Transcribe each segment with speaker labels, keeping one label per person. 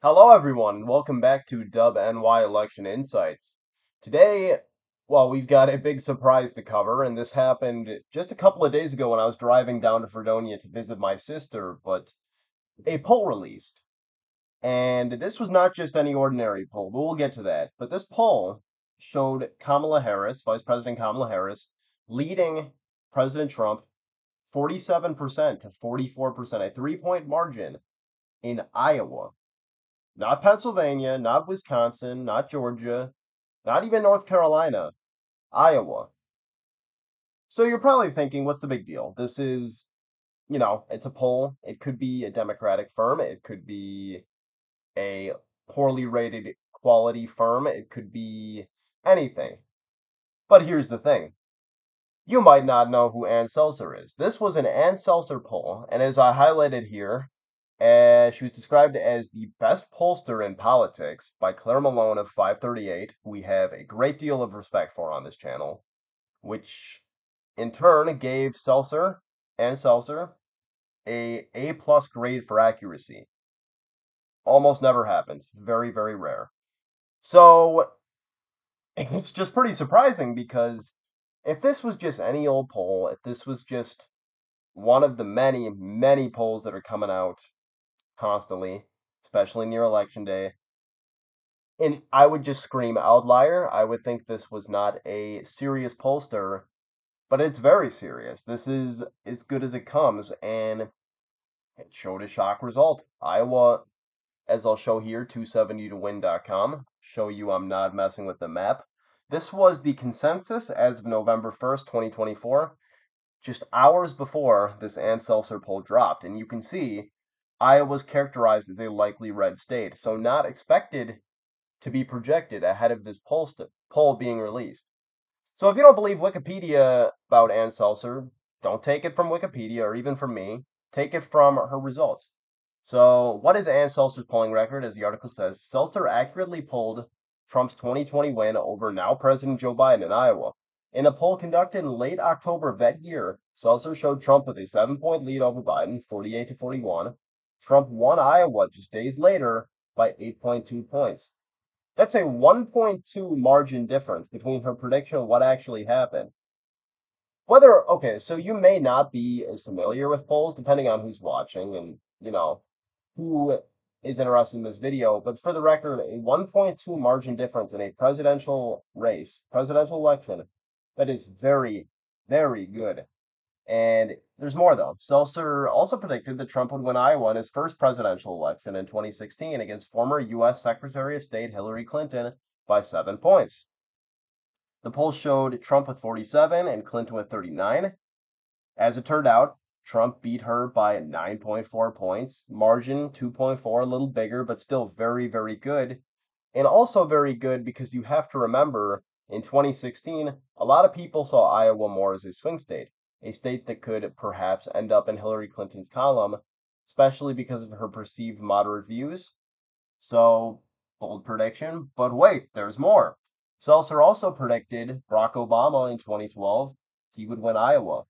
Speaker 1: Hello, everyone. Welcome back to Dub NY Election Insights. Today, well, we've got a big surprise to cover, and this happened just a couple of days ago when I was driving down to Fredonia to visit my sister. But a poll released, and this was not just any ordinary poll, but we'll get to that. But this poll showed Kamala Harris, Vice President Kamala Harris, leading President Trump 47% to 44%, a 3-point margin in Iowa. Not Pennsylvania, not Wisconsin, not Georgia, not even North Carolina, Iowa. So you're probably thinking, what's the big deal? This is, it's a poll. It could be a Democratic firm. It could be a poorly rated quality firm. It could be anything. But here's the thing. You might not know who Ann Selzer is. This was an Ann Selzer poll, and as I highlighted here, she was described as the best pollster in politics by Claire Malone of 538, who we have a great deal of respect for on this channel, which in turn gave Ann Selzer, a A+ grade for accuracy. Almost never happens. Very, very rare. So it's just pretty surprising because if this was just any old poll, if this was just one of the many, many polls that are coming out constantly, especially near election day, and I would just scream outlier. I would think this was not a serious pollster, but it's very serious. This is as good as it comes, and it showed a shock result. Iowa, as I'll show here, 270towin.com. Show you I'm not messing with the map. This was the consensus as of November 1st, 2024, just hours before this Ann Selzer poll dropped. And you can see Iowa's characterized as a likely red state, so not expected to be projected ahead of this poll being released. So if you don't believe Wikipedia about Ann Selzer, don't take it from Wikipedia or even from me. Take it from her results. So what is Ann Selzer's polling record? As the article says, Selzer accurately polled Trump's 2020 win over now President Joe Biden in Iowa. In a poll conducted in late October of that year, Selzer showed Trump with a 7-point lead over Biden, 48 to 41. Trump won Iowa just days later by 8.2 points. That's a 1.2 margin difference between her prediction and what actually happened. Okay, so you may not be as familiar with polls, depending on who's watching and, who is interested in this video, but for the record, a 1.2 margin difference in a presidential election, that is very, very good. And there's more, though. Selzer also predicted that Trump would win Iowa in his first presidential election in 2016 against former U.S. Secretary of State Hillary Clinton by 7 points. The poll showed Trump with 47 and Clinton with 39. As it turned out, Trump beat her by 9.4 points. Margin 2.4, a little bigger, but still very, very good. And also very good because you have to remember, in 2016, a lot of people saw Iowa more as a swing state. A state that could perhaps end up in Hillary Clinton's column, especially because of her perceived moderate views. So, bold prediction, but wait, there's more. Selzer also predicted Barack Obama in 2012, he would win Iowa.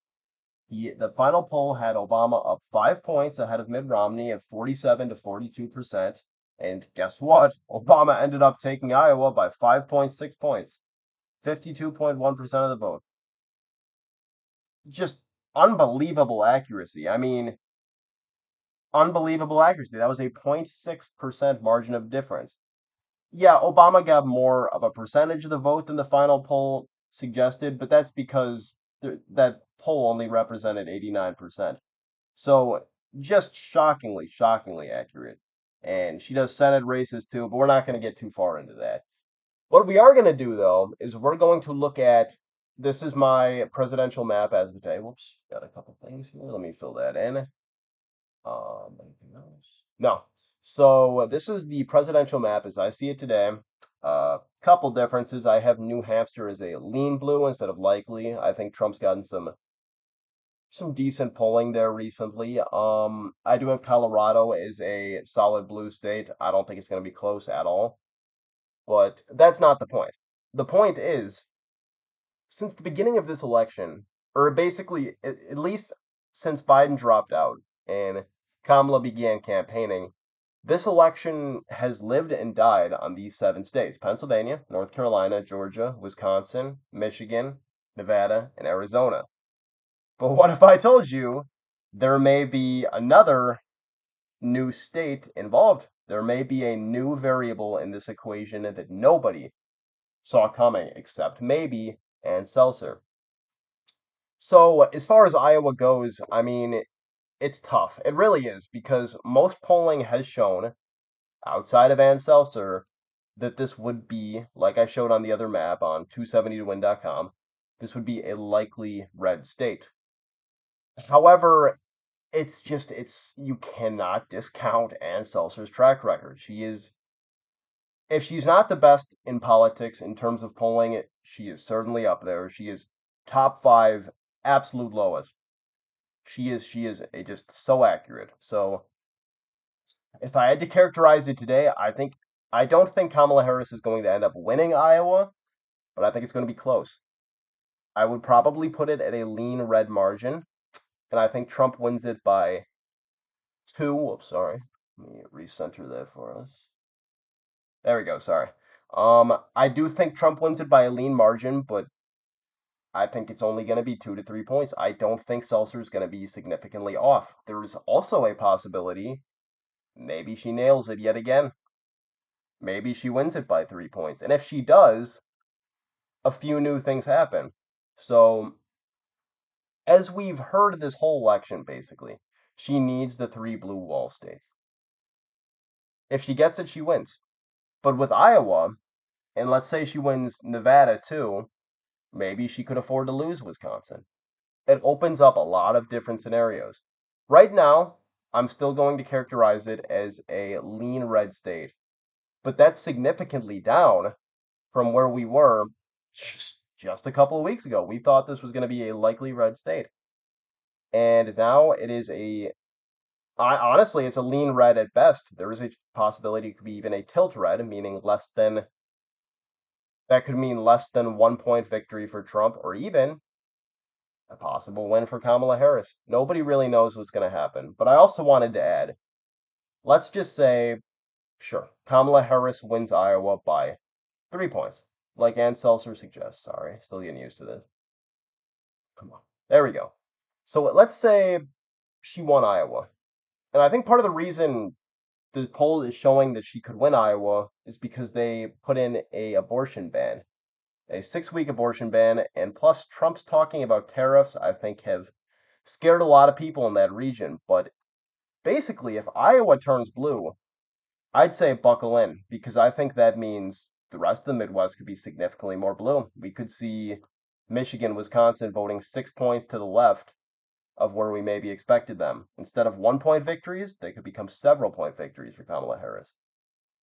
Speaker 1: The final poll had Obama up 5 points ahead of Mitt Romney at 47 to 42%. And guess what? Obama ended up taking Iowa by 5.6 points, 52.1% of the vote. Just unbelievable accuracy. I mean, unbelievable accuracy. That was a 0.6% margin of difference. Yeah, Obama got more of a percentage of the vote than the final poll suggested, but that's because that poll only represented 89%. So just shockingly, shockingly accurate. And she does Senate races too, but we're not going to get too far into that. What we are going to do, though, is we're going to look at, this is my presidential map as of today. Whoops, got a couple things here. Let me fill that in. Anything else? No. So this is the presidential map as I see it today. Couple differences. I have New Hampshire as a lean blue instead of likely. I think Trump's gotten some decent polling there recently. I do have Colorado as a solid blue state. I don't think it's going to be close at all. But that's not the point. The point is, since the beginning of this election, or basically at least since Biden dropped out and Kamala began campaigning, This election has lived and died on these 7 states: Pennsylvania, North Carolina, Georgia, Wisconsin, Michigan, Nevada, and Arizona. But what if I told you there may be another new state involved? There may be a new variable in this equation that nobody saw coming, except maybe Ann Selzer. So, as far as Iowa goes, I mean, it's tough. It really is, because most polling has shown, outside of Ann Selzer, that this would be, like I showed on the other map on 270towin.com, this would be a likely red state. However, you cannot discount Ann Selzer's track record. If she's not the best in politics in terms of polling, she is certainly up there. She is top five, absolute lowest. She is just so accurate. So if I had to characterize it today, I don't think Kamala Harris is going to end up winning Iowa, but I think it's going to be close. I would probably put it at a lean red margin, and I think Trump wins it by two. Whoops, sorry. Let me recenter that for us. There we go. Sorry. I do think Trump wins it by a lean margin, but I think it's only going to be 2 to 3 points. I don't think Seltzer is going to be significantly off. There is also a possibility maybe she nails it yet again. Maybe she wins it by 3 points. And if she does, a few new things happen. So, as we've heard this whole election, basically, she needs the 3 blue wall states. If she gets it, she wins. But with Iowa, and let's say she wins Nevada too, maybe she could afford to lose Wisconsin. It opens up a lot of different scenarios. Right now, I'm still going to characterize it as a lean red state, but that's significantly down from where we were just a couple of weeks ago. We thought this was going to be a likely red state, and now honestly, it's a lean red at best. There is a possibility it could be even a tilt red, meaning that could mean less than 1 point victory for Trump, or even a possible win for Kamala Harris. Nobody really knows what's going to happen. But I also wanted to add, let's just say, sure, Kamala Harris wins Iowa by 3 points, like Ann Selzer suggests. Sorry, still getting used to this. Come on. There we go. So let's say she won Iowa. And I think part of the reason the poll is showing that she could win Iowa is because they put in a 6-week abortion ban, and plus Trump's talking about tariffs, I think have scared a lot of people in that region. But basically, if Iowa turns blue, I'd say buckle in, because I think that means the rest of the Midwest could be significantly more blue. We could see Michigan, Wisconsin voting 6 points to the left of where we maybe expected them. Instead of 1 point victories, they could become several point victories for Kamala Harris.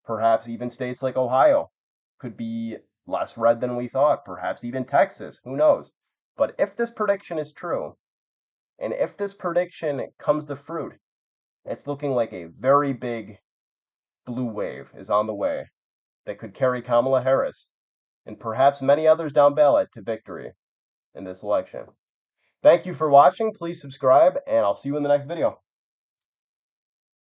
Speaker 1: Perhaps even states like Ohio could be less red than we thought. Perhaps even Texas. Who knows? But if this prediction is true, and if this prediction comes to fruit, it's looking like a very big blue wave is on the way that could carry Kamala Harris and perhaps many others down ballot to victory in this election. Thank you for watching. Please subscribe, and I'll see you in the next video.